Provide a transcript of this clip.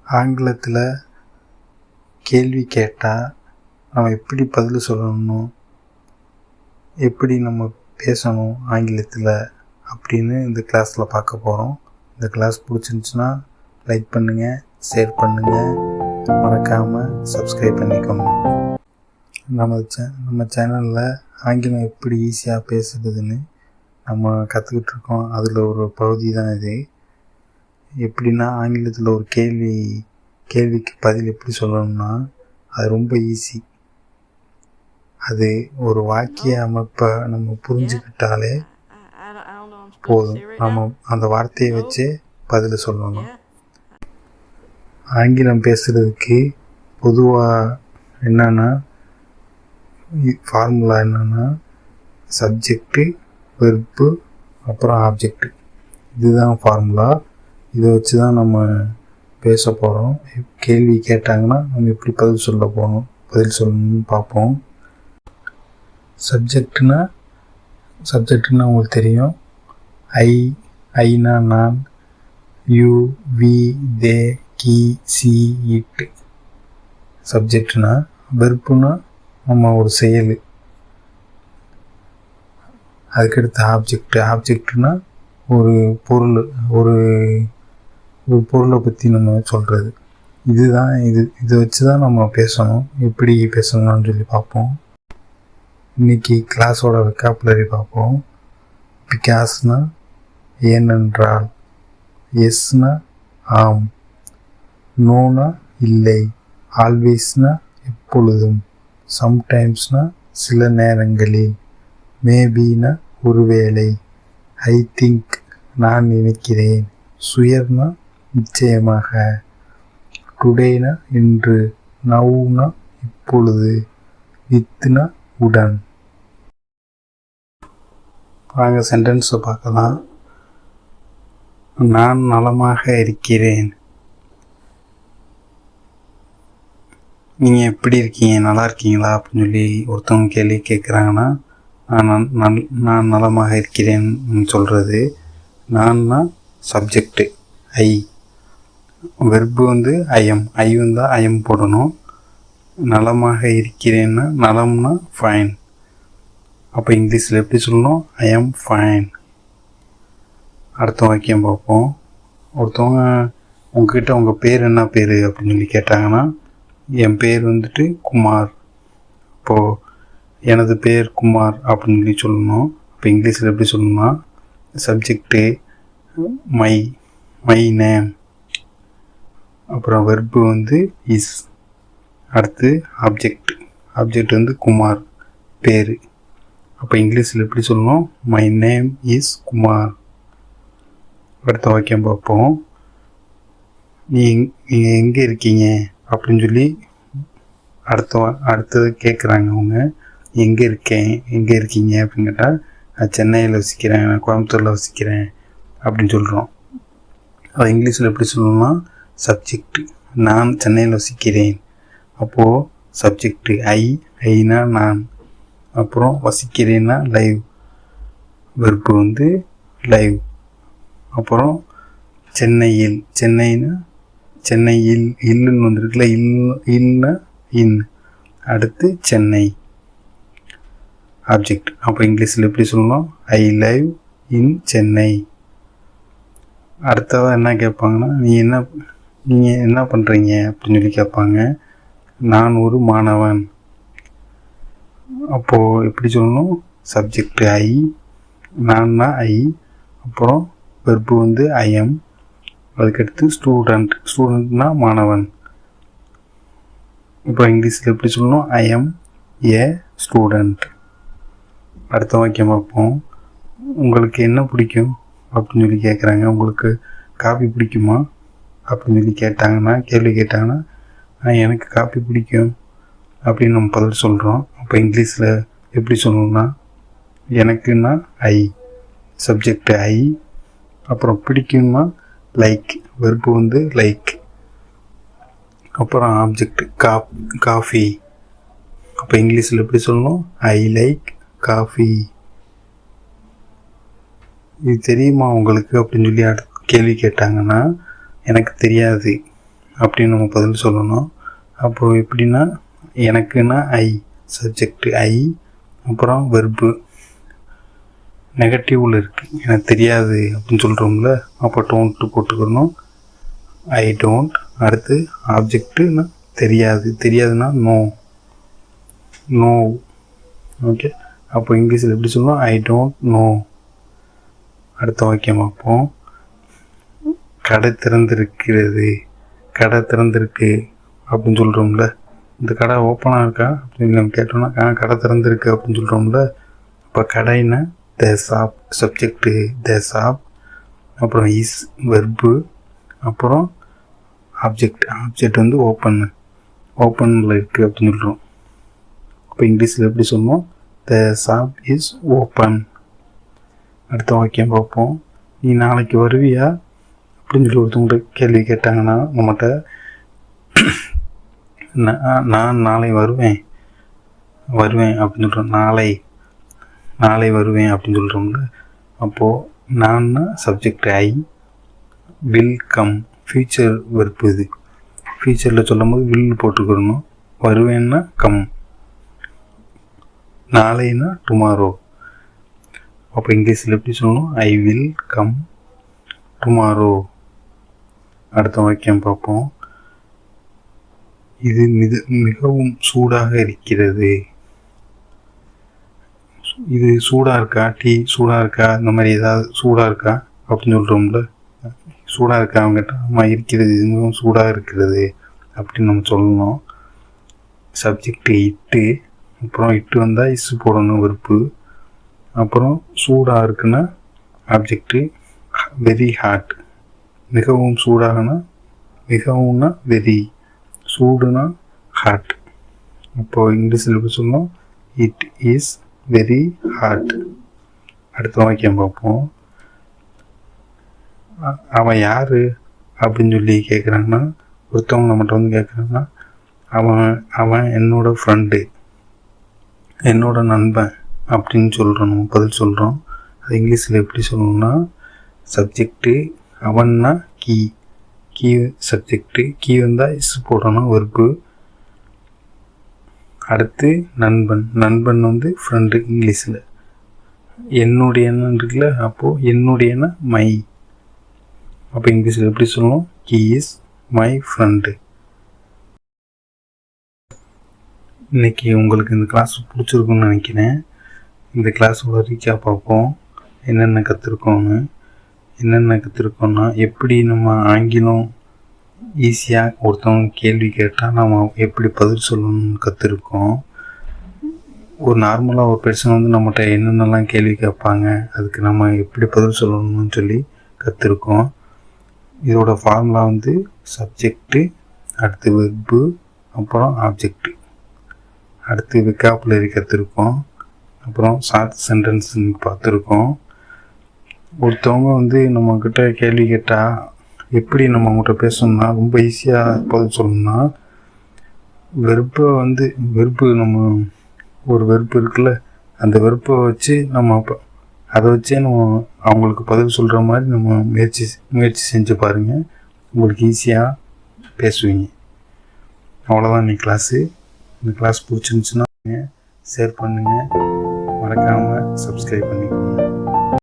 ஆங்கிலத்தில் கேள்வி கேட்டால் நம்ம எப்படி பதில் சொல்லணும், எப்படி நம்ம பேசணும் ஆங்கிலத்தில் அப்படின்னு இந்த கிளாஸில் பார்க்க போகிறோம். இந்த கிளாஸ் பிடிச்சிருந்துச்சுன்னா லைக் பண்ணுங்கள், ஷேர் பண்ணுங்கள், மறக்காமல் சப்ஸ்கிரைப் பண்ணிக்கோங்க. நம்ம சேனலில் ஆங்கிலம் எப்படி ஈஸியாக பேசுகிறதுன்னு நம்ம கற்றுக்கிட்டு இருக்கோம். அதில் ஒரு பகுதி தான் இது. எப்படின்னா ஆங்கிலத்தில் ஒரு கேள்விக்கு பதில் எப்படி சொல்லணும்னா அது ரொம்ப ஈஸி. அது ஒரு வாக்கிய அமைப்பை நம்ம புரிஞ்சுக்கிட்டாலே போதும். நம்ம அந்த வார்த்தையை வச்சு பதில் சொல்லணும். ஆங்கிலம் பேசுகிறதுக்கு பொதுவாக என்னென்னா ஃபார்முலா என்னென்னா சப்ஜெக்டு, வெர்பு, அப்புறம் ஆப்ஜெக்டு. இதுதான் ஃபார்முலா. இதை வச்சு தான் நம்ம பேச போகிறோம். கேள்வி கேட்டாங்கன்னா நம்ம எப்படி பதில் சொல்லணும்னு பார்ப்போம். சப்ஜெக்ட்னா உங்களுக்கு தெரியும். ஐனா நான், you, we, they, Ki, C, it. சப்ஜெக்ட்னா. வெர்புனா நம்ம ஒரு செயல். அதுக்கடுத்து ஆப்ஜெக்ட்னா ஒரு பொருள், ஒரு பொருளை பற்றி நம்ம சொல்கிறது. இதை வச்சு தான் நம்ம பேசணும். எப்படி பேசணும்னு சொல்லி பார்ப்போம். இன்றைக்கி கிளாஸோட வெக்காபுலரி பார்ப்போம். பிகாஸ்னா ஏனென்றால், எஸ்னா ஆம், நோனா இல்லை, ஆல்வேஸ்னா எப்பொழுதும், சம்டைம்ஸ்னா சில நேரங்களில், மேபினா ஒருவேளை, ஐ திங்க் நான் நினைக்கிறேன், சுயர்னா நிச்சயமாக, டுடேனா இன்று, நவுனா இப்பொழுது, வித்னா உடன். வாங்க சென்டென்ஸை பார்க்கலாம். நான் நலமாக இருக்கிறேன். நீங்கள் எப்படி இருக்கீங்க, நல்லா இருக்கீங்களா அப்படின்னு சொல்லி ஒருத்தவங்க கேள்வி கேட்குறாங்கன்னா நான் நலமாக இருக்கிறேன்னு சொல்கிறது. நான்னா சப்ஜெக்டு, ஐ. வெர்பு வந்து ஐஎம், ஐ வந்தால் ஐஎம் போடணும். நலமாக இருக்கிறேன்னா நலம்னா ஃபைன். அப்போ இங்கிலீஷில் எப்படி சொல்லணும்? I am fine. அடுத்த வாக்கியம் பார்ப்போம். ஒருத்தவங்க உங்ககிட்ட உங்கள் பேர் என்ன பேர் அப்படின்னு சொல்லி கேட்டாங்கன்னா, என் பேர் வந்துட்டு குமார். இப்போது எனது பேர் குமார் அப்படின்னு சொல்லி சொல்லணும். அப்போ இங்கிலீஷில் எப்படி சொல்லணும்னா சப்ஜெக்டு மை நேம், அப்புறம் வெர்பு வந்து இஸ், அடுத்து ஆப்ஜெக்ட் வந்து குமார், பேர். அப்போ இங்கிலீஷில் எப்படி சொல்லணும்? My name is Kumar. அடுத்த வாக்கியம் பார்ப்போம். நீங்கள் எங்கே இருக்கீங்க அப்படின்னு சொல்லி அடுத்தது கேட்குறாங்க. அவங்க எங்கே இருக்கீங்க அப்படின்னு கேட்டால், நான் சென்னையில் வசிக்கிறேன், நான் கோயம்புத்தூரில் வசிக்கிறேன் அப்படின்னு சொல்கிறோம். அது இங்கிலீஷில் எப்படி சொல்லணும்னா சப்ஜெக்டு நான் சென்னையில் வசிக்கிறேன். அப்போது சப்ஜெக்டு ஐனா நான், அப்புறம் வசிக்கிறேன்னா லைவ், வெர்பு வந்து லைவ், அப்புறம் சென்னைனா சென்னையில், இல்லுன்னு வந்துருக்குல்ல, இல்லைன்னா இன், அடுத்து சென்னை ஆப்ஜெக்ட். அப்போ இங்கிலீஷில் எப்படி சொல்லணும்? I live in Chennai. அடுத்ததாக என்ன கேட்பாங்கன்னா, நீங்கள் என்ன பண்ணுறீங்க அப்படின்னு சொல்லி கேட்பாங்க. நான் ஒரு மாணவன். அப்போது எப்படி சொல்லணும்? சப்ஜெக்டு ஐ, நான்னா ஐ, அப்புறம் வெர்பு வந்து ஐஎம், அதுக்கடுத்து ஸ்டூடெண்ட்னா மாணவன். இப்போ இங்கிலீஷில் எப்படி சொல்லணும்? I M A student. அடுத்த வாக்கியம் பார்ப்போம். உங்களுக்கு என்ன பிடிக்கும் அப்படின்னு சொல்லி கேட்குறாங்க. உங்களுக்கு காஃபி பிடிக்குமா அப்படின்னு சொல்லி கேள்வி கேட்டாங்கன்னா, எனக்கு காஃபி பிடிக்கும் அப்படின்னு நம்ம பதில் சொல்கிறோம். அப்போ இங்கிலீஷில் எப்படி சொல்லணும்னா எனக்குன்னா ஐ, சப்ஜெக்டு ஐ, அப்புறம் பிடிக்குமா லைக், வெர்பு வந்து லைக், அப்புறம் ஆப்ஜெக்ட் காஃபி. அப்போ இங்கிலீஷில் எப்படி சொல்லணும்? I like coffee. இது தெரியுமா உங்களுக்கு அப்படின்னு சொல்லி கேள்வி கேட்டாங்கன்னா, எனக்கு தெரியாது, அப்படின்னு நம்ம பதில் சொல்லணும். அப்போது எப்படின்னா, எனக்குன்னா ஐ, சப்ஜெக்ட் ஐ, அப்புறம் வெர்பு நெகட்டிவில் இருக்குது, எனக்கு தெரியாது அப்படின்னு சொல்கிறோம்ல, அப்போ டோன்ட்டு போட்டுக்கணும். I don't. அடுத்து ஆப்ஜெக்ட்டுன்னா தெரியாது, தெரியாதுன்னா நோ, நோ. ஓகே, அப்போ இங்கிலீஷில் எப்படி சொல்லணும்? I don't know. அடுத்த வாக்கியம் பார்ப்போம். கடை திறந்திருக்கிறது, கடை திறந்திருக்கு அப்படின்னு சொல்கிறோம்ல, இந்த கடை ஓப்பனாக இருக்கா அப்படின்னு நம்ம கேட்டோம்னா கடை திறந்திருக்கு அப்படின்னு சொல்கிறோம்ல. இப்போ கடைன்னா the shop, subject the shop, அப்புறம் இஸ் வெர்பு, அப்புறம் ஆப்ஜெக்ட் வந்து ஓப்பனில் இருக்குது அப்படின்னு சொல்கிறோம். இப்போ இங்கிலீஷில் எப்படி சொல்லணும்? The shop is open. அடுத்த வாக்கியம் பார்ப்போம். நீ நாளைக்கு வருவியா அப்படின்னு சொல்லி ஒருத்தவங்கள்ட்ட கேள்வி கேட்டாங்கன்னா நம்மகிட்ட, நான் நாளை வருவேன் அப்படின்னு சொல்கிறோம். நாளை வருவேன் அப்படின்னு சொல்கிறோம்ல. அப்போது நான்னா subject I, will come future verb. இது ஃபியூச்சரில் சொல்லும் போது வில் போட்டுக்கிறணும். வருவேன்னா கம், நாளைன்னா டுமாரோ. அப்போ இங்கிலீஷில் எப்படி சொல்லணும்? I will come tomorrow. அடுத்த வாக்கியம் பார்ப்போம். இது மிகவும் சூடாக இருக்கிறது. இது சூடாக இருக்கா, டீ சூடாக இருக்கா, இந்த மாதிரி ஏதாவது சூடாக இருக்கா அப்படின்னு சொல்கிறோம்ல. சூடாக இருக்கா அவங்ககிட்ட, ஆமாம் இருக்கிறது, இது மிகவும் சூடாக இருக்கிறது அப்படின்னு நம்ம சொல்லணும். சப்ஜெக்டு இட்டு, அப்புறம் இட்டு வந்தால் இஸ் போடணும் வெறுப்பு. அப்புறம் சூடாக இருக்குன்னா ஆப்ஜெக்டு வெரி ஹாட். மிகவும் சூடாகனா, மிகவும்னா வெரி, சூடுனா ஹாட். அப்போது இங்கிலீஷில் எப்படி சொல்லணும்? It is very hot. அடுத்த வாக்கியம் பார்ப்போம். அவன் யார் அப்படின்னு சொல்லி கேட்குறாங்கன்னா, ஒருத்தவங்க நம்மகிட்ட வந்து கேட்குறாங்கன்னா, அவன் என்னோட ஃப்ரெண்டு, என்னோட நண்பன் அப்படின்னு சொல்கிறோம். நம்ம பதில் சொல்கிறோம். அது இங்கிலீஷில் எப்படி சொல்லணும்னா, சப்ஜெக்டு அவன்னா கீ சப்ஜெக்டு, கீ வந்தால் இஸ் போடணும் வெர்பு. அடுத்து நண்பன் வந்து ஃப்ரெண்டு. இங்கிலீஷில் என்னுடையன்னு இருக்குல்ல, அப்போது என்னுடையன்னா மை. அப்போ இங்கிலீஷில் எப்படி சொல்லணும்? He is my friend. இன்றைக்கி உங்களுக்கு இந்த கிளாஸ் பிடிச்சிருக்குன்னு நினைக்கிறேன். இந்த கிளாஸோட ரீக்காக பார்ப்போம். என்னென்ன கற்றுருக்கோன்னா, எப்படி நம்ம ஆங்கிலம் ஈஸியாக ஒருத்தவங்க கேள்வி கேட்டால் நம்ம எப்படி பதில் சொல்லணும்னு கற்றுருக்கோம். ஒரு நார்மலாக ஒரு பெர்சன் வந்து நம்மகிட்ட என்னென்னலாம் கேள்வி கேட்பாங்க, அதுக்கு நம்ம எப்படி பதில் சொல்லணும்னு சொல்லி கற்றுருக்கோம். இதோட ஃபார்முலா வந்து சப்ஜெக்டு, அடுத்து வெர்பு, அப்புறம் ஆப்ஜெக்டு, அடுத்து வெக்காபுலரி கற்றுருக்கோம், அப்புறம் ஷார்ட் சென்டென்ஸ் பார்த்துருக்கோம். ஒருத்தவங்க வந்து நம்மக்கிட்ட கேள்வி கேட்டால் எப்படி நம்ம அவங்கள்ட்ட பேசணும்னா, ரொம்ப ஈஸியாக பதில் சொல்லணும்னா, வெறுப்பு நம்ம ஒரு வெறுப்பு இருக்குல்ல, அந்த வெறுப்பை வச்சு நம்ம அதை வச்சே நம்ம அவங்களுக்கு பதில் சொல்கிற மாதிரி நம்ம முயற்சி செஞ்சு பாருங்கள். உங்களுக்கு ஈஸியாக பேசுவீங்க. அவ்வளோதான் இன்னைக்கு கிளாஸு. இந்த கிளாஸ் பிடிச்சிருந்துச்சுன்னா ஷேர் பண்ணுங்கள், மறக்காமல் சப்ஸ்கிரைப் பண்ணுங்கள்.